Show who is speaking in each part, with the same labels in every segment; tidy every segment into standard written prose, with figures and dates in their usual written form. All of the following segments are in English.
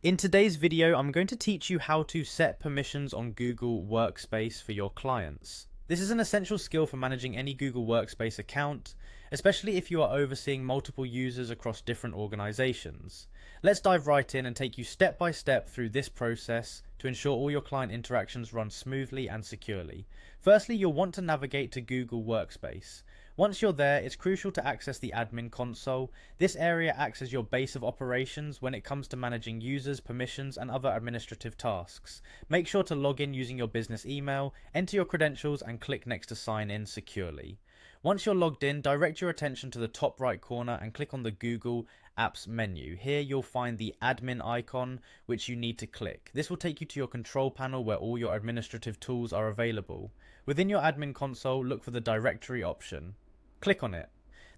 Speaker 1: In today's video, I'm going to teach you how to set permissions on Google Workspace for your clients. This is an essential skill for managing any Google Workspace account, especially if you are overseeing multiple users across different organizations. Let's dive right in and take you step by step through this process to ensure all your client interactions run smoothly and securely. Firstly, you'll want to navigate to Google Workspace. Once you're there, it's crucial to access the admin console. This area acts as your base of operations when it comes to managing users, permissions, and other administrative tasks. Make sure to log in using your business email, enter your credentials, and click next to sign in securely. Once you're logged in, direct your attention to the top right corner and click on the Google Apps menu. Here you'll find the admin icon, which you need to click. This will take you to your control panel where all your administrative tools are available. Within your admin console, look for the directory option. Click on it.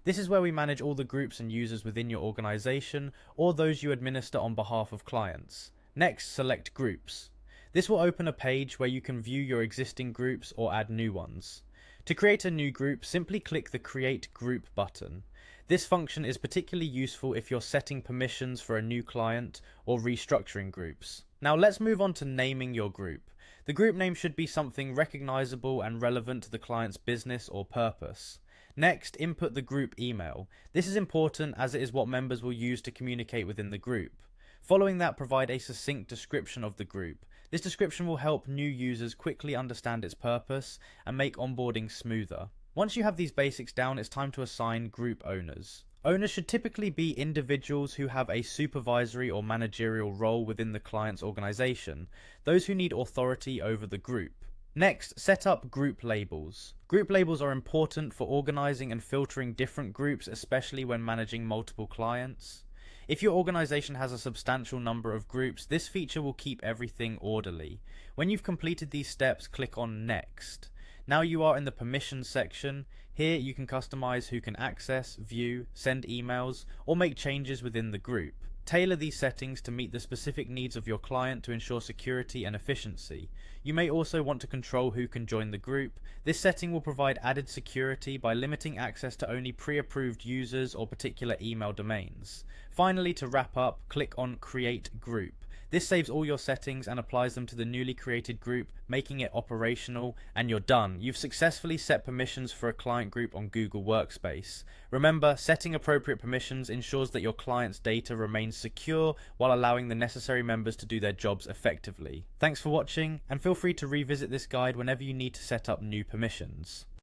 Speaker 1: This is where we manage all the groups and users within your organization or those you administer on behalf of clients. Next, select Groups. This will open a page where you can view your existing groups or add new ones. To create a new group, simply click the Create Group button. This function is particularly useful if you're setting permissions for a new client or restructuring groups. Now let's move on to naming your group. The group name should be something recognizable and relevant to the client's business or purpose. Next, input the group email. This is important as it is what members will use to communicate within the group. Following that, provide a succinct description of the group. This description will help new users quickly understand its purpose and make onboarding smoother. Once you have these basics down, it's time to assign group owners. Owners should typically be individuals who have a supervisory or managerial role within the client's organization, those who need authority over the group. Next, set up group labels. Group labels are important for organizing and filtering different groups, especially when managing multiple clients. If your organization has a substantial number of groups, this feature will keep everything orderly. When you've completed these steps, click on Next. Now you are in the permissions section. Here you can customize who can access, view, send emails, or make changes within the group. Tailor these settings to meet the specific needs of your client to ensure security and efficiency. You may also want to control who can join the group. This setting will provide added security by limiting access to only pre-approved users or particular email domains. Finally, to wrap up, click on Create Group. This saves all your settings and applies them to the newly created group, making it operational, and you're done. You've successfully set permissions for a client group on Google Workspace. Remember, setting appropriate permissions ensures that your client's data remains secure while allowing the necessary members to do their jobs effectively. Thanks for watching, and feel free to revisit this guide whenever you need to set up new permissions.